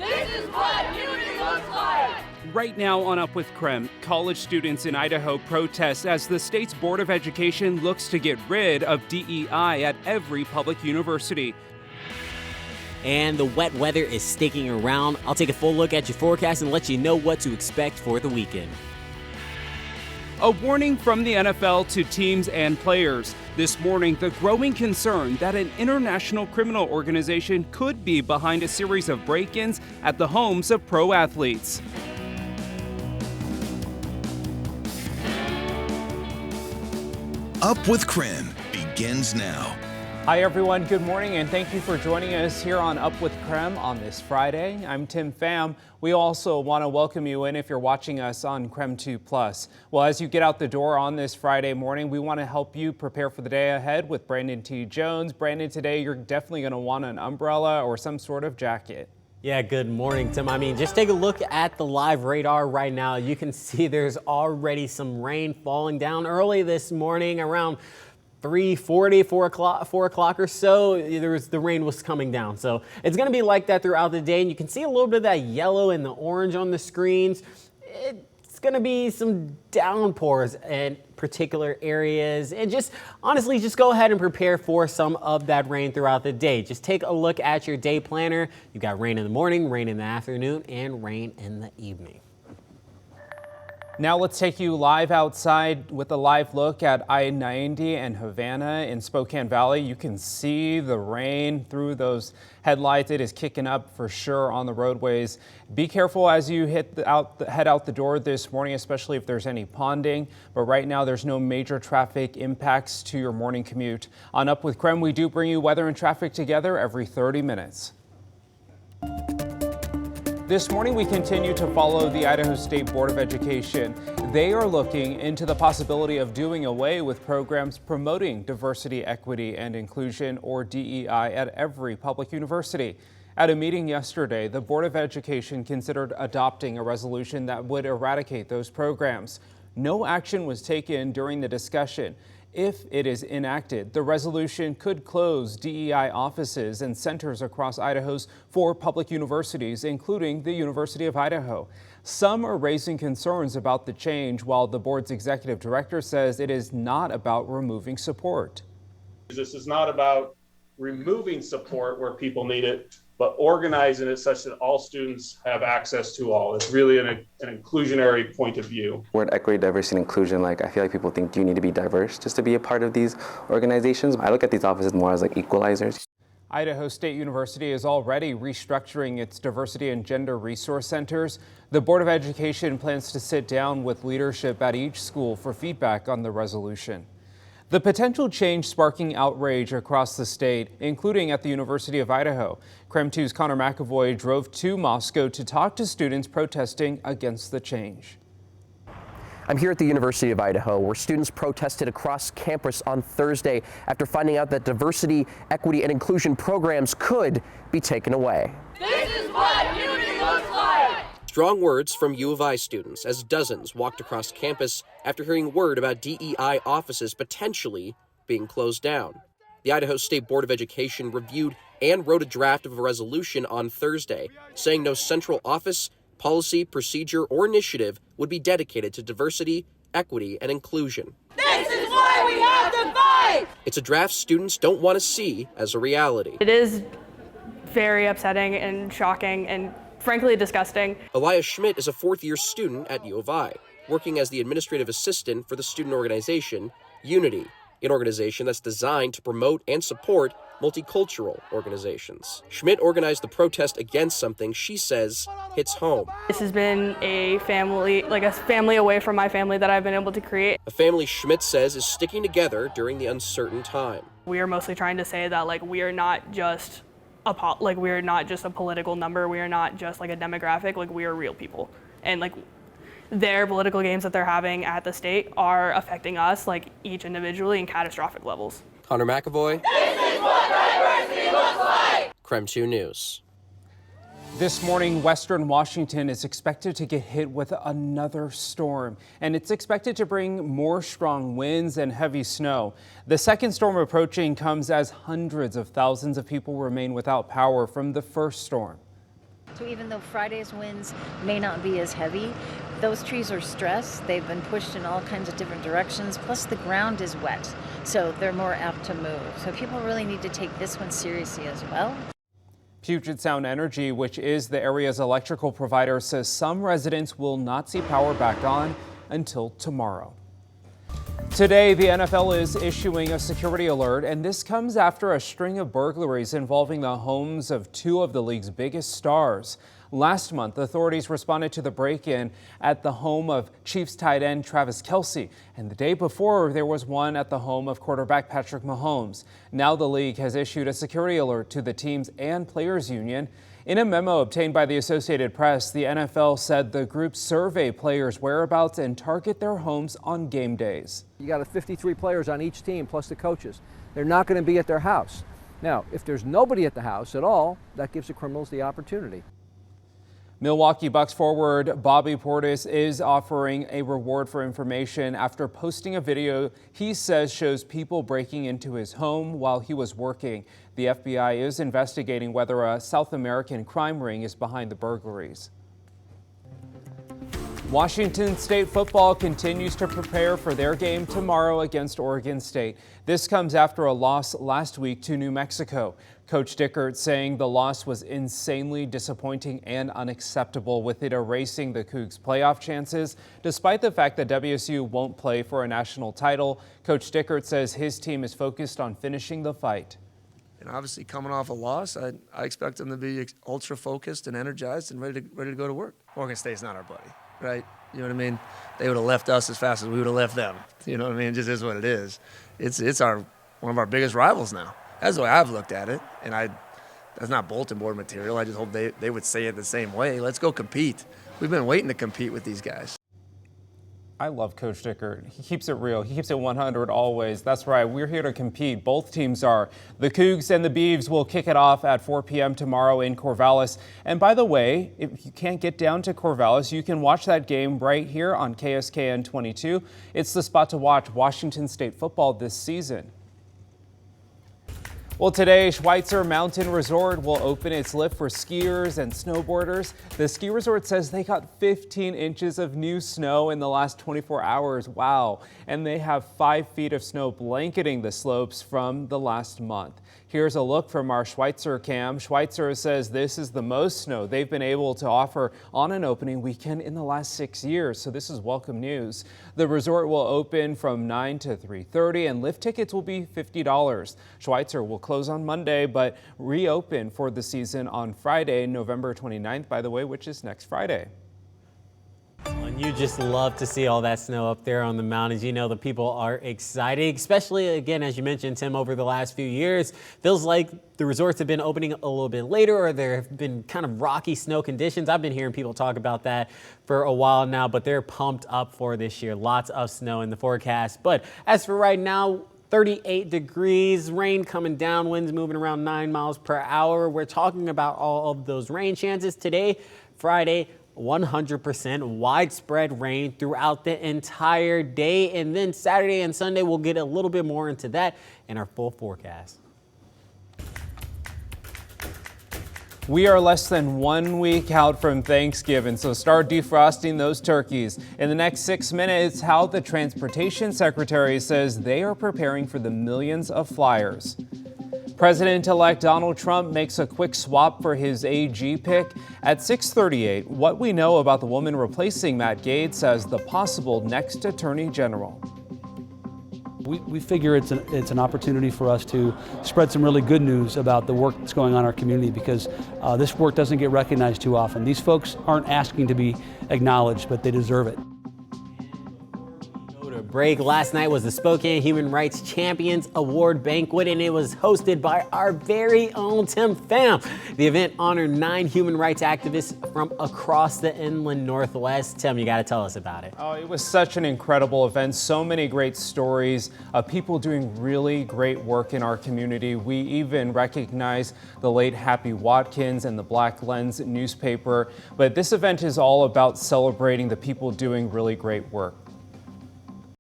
This is what unity looks like! Right now on Up with KREM, college students in Idaho protest as the state's Board of Education looks to get rid of DEI at every public university. And the wet weather is sticking around. I'll take a full look at your forecast and let you know what to expect for the weekend. A warning from the NFL to teams and players. This morning, the growing concern that an international criminal organization could be behind a series of break-ins at the homes of pro athletes. Up with KREM begins now. Hi everyone, good morning and thank you for joining us here on Up with KREM on this Friday. I'm Tim Pham. We also want to welcome you in if you're watching us on KREM 2+. Well, as you get out the door on this Friday morning, we want to help you prepare for the day ahead with Brandon T. Jones. Brandon, today you're definitely going to want an umbrella or some sort of jacket. Yeah, good morning, Tim. I mean, just take a look at the live radar right now. You can see there's already some rain falling down early this morning around 3:40, 4 o'clock or so. The rain was coming down. So it's going to be like that throughout the day. And you can see a little bit of that yellow and the orange on the screens. It's going to be some downpours in particular areas. And just honestly, just go ahead and prepare for some of that rain throughout the day. Just take a look at your day planner. You've got rain in the morning, rain in the afternoon, and rain in the evening. Now let's take you live outside with a live look at I-90 and Havana in Spokane Valley. You can see the rain through those headlights. It is kicking up for sure on the roadways. Be careful as you head out the door this morning, especially if there's any ponding. But right now there's no major traffic impacts to your morning commute. On Up with KREM, we do bring you weather and traffic together every 30 minutes. This morning, we continue to follow the Idaho State Board of Education. They are looking into the possibility of doing away with programs promoting diversity, equity, and inclusion, or DEI, at every public university. At a meeting yesterday, the Board of Education considered adopting a resolution that would eradicate those programs. No action was taken during the discussion. If it is enacted, the resolution could close DEI offices and centers across Idaho's 4 public universities, including the University of Idaho. Some are raising concerns about the change, while the board's executive director says it is not about removing support. This is not about removing support where people need it, but organizing it such that all students have access to all. It's really an inclusionary point of view. Word equity, diversity, and inclusion, I feel like people think, do you need to be diverse just to be a part of these organizations? I look at these offices more as equalizers. Idaho State University is already restructuring its diversity and gender resource centers. The Board of Education plans to sit down with leadership at each school for feedback on the resolution. The potential change sparking outrage across the state, including at the University of Idaho. KREM 2's Connor McAvoy drove to Moscow to talk to students protesting against the change. I'm here at the University of Idaho, where students protested across campus on Thursday after finding out that diversity, equity, and inclusion programs could be taken away. This is what unity looks like! Strong words from U of I students as dozens walked across campus after hearing word about DEI offices potentially being closed down. The Idaho State Board of Education reviewed and wrote a draft of a resolution on Thursday, saying no central office, policy, procedure, or initiative would be dedicated to diversity, equity, and inclusion. This is why we have to fight! It's a draft students don't want to see as a reality. It is very upsetting and shocking and frankly disgusting. Elias Schmidt is a fourth-year student at U of I, working as the administrative assistant for the student organization, Unity, an organization that's designed to promote and support multicultural organizations. Schmidt organized the protest against something she says hits home. This has been a family away from my family that I've been able to create. A family Schmidt says is sticking together during the uncertain time. We are mostly trying to say that we are not just a political number. We are not just a demographic. We are real people, and their political games that they're having at the state are affecting us each individually in catastrophic levels. Connor McAvoy. This is what diversity looks like! KREM 2 News. This morning, Western Washington is expected to get hit with another storm, and it's expected to bring more strong winds and heavy snow. The second storm approaching comes as hundreds of thousands of people remain without power from the first storm. So even though Friday's winds may not be as heavy, those trees are stressed. They've been pushed in all kinds of different directions, plus the ground is wet, so they're more apt to move. So people really need to take this one seriously as well. Puget Sound Energy, which is the area's electrical provider, says some residents will not see power back on until tomorrow. Today, the NFL is issuing a security alert, and this comes after a string of burglaries involving the homes of two of the league's biggest stars. Last month, authorities responded to the break-in at the home of Chiefs tight end Travis Kelce, and the day before there was one at the home of quarterback Patrick Mahomes. Now the league has issued a security alert to the teams and players union. In a memo obtained by the Associated Press, the NFL said the group survey players' whereabouts and target their homes on game days. You got 53 players on each team plus the coaches. They're not going to be at their house. Now, if there's nobody at the house at all, that gives the criminals the opportunity. Milwaukee Bucks forward Bobby Portis is offering a reward for information after posting a video he says shows people breaking into his home while he was working. The FBI is investigating whether a South American crime ring is behind the burglaries. Washington State football continues to prepare for their game tomorrow against Oregon State. This comes after a loss last week to New Mexico. Coach Dickert saying the loss was insanely disappointing and unacceptable, with it erasing the Cougs' playoff chances. Despite the fact that WSU won't play for a national title, Coach Dickert says his team is focused on finishing the fight. And obviously, coming off a loss, I expect them to be ultra focused and energized and ready to go to work. Oregon State's not our buddy. Right? You know what I mean? They would have left us as fast as we would have left them. You know what I mean? It just is what it is. It's one of our biggest rivals now. That's the way I've looked at it. And that's not bulletin board material. I just hope they would say it the same way. Let's go compete. We've been waiting to compete with these guys. I love Coach Dickert. He keeps it real. He keeps it 100 always. That's right. We're here to compete. Both teams are. The Cougs and the Beavs will kick it off at 4 p.m. tomorrow in Corvallis. And by the way, if you can't get down to Corvallis, you can watch that game right here on KSKN 22. It's the spot to watch Washington State football this season. Well, today, Schweitzer Mountain Resort will open its lift for skiers and snowboarders. The ski resort says they got 15 inches of new snow in the last 24 hours. Wow. And they have 5 feet of snow blanketing the slopes from the last month. Here's a look from our Schweitzer cam. Schweitzer says this is the most snow they've been able to offer on an opening weekend in the last 6 years. So this is welcome news. The resort will open from 9 to 3:30 and lift tickets will be $50. Schweitzer will close on Monday, but reopen for the season on Friday, November 29th, by the way, which is next Friday. And you just love to see all that snow up there on the mountains. You know, the people are excited, especially, again, as you mentioned, Tim, over the last few years. Feels like the resorts have been opening a little bit later, or there have been kind of rocky snow conditions. I've been hearing people talk about that for a while now, but they're pumped up for this year. Lots of snow in the forecast. But as for right now, 38 degrees, rain coming down, winds moving around 9 miles per hour. We're talking about all of those rain chances today, Friday. 100% widespread rain throughout the entire day. And then Saturday and Sunday, we'll get a little bit more into that in our full forecast. We are less than 1 week out from Thanksgiving, so start defrosting those turkeys. In the next 6 minutes, how the Transportation Secretary says they are preparing for the millions of flyers. President-elect Donald Trump makes a quick swap for his AG pick. At 6:38, what we know about the woman replacing Matt Gaetz as the possible next Attorney General. We figure it's an opportunity for us to spread some really good news about the work that's going on in our community, because this work doesn't get recognized too often. These folks aren't asking to be acknowledged, but they deserve it. Break. Last night was the Spokane Human Rights Champions Award banquet, and it was hosted by our very own Tim Pham. The event honored 9 human rights activists from across the inland Northwest. Tim, you got to tell us about it. Oh, it was such an incredible event. So many great stories of people doing really great work in our community. We even recognize the late Happy Watkins and the Black Lens newspaper. But this event is all about celebrating the people doing really great work.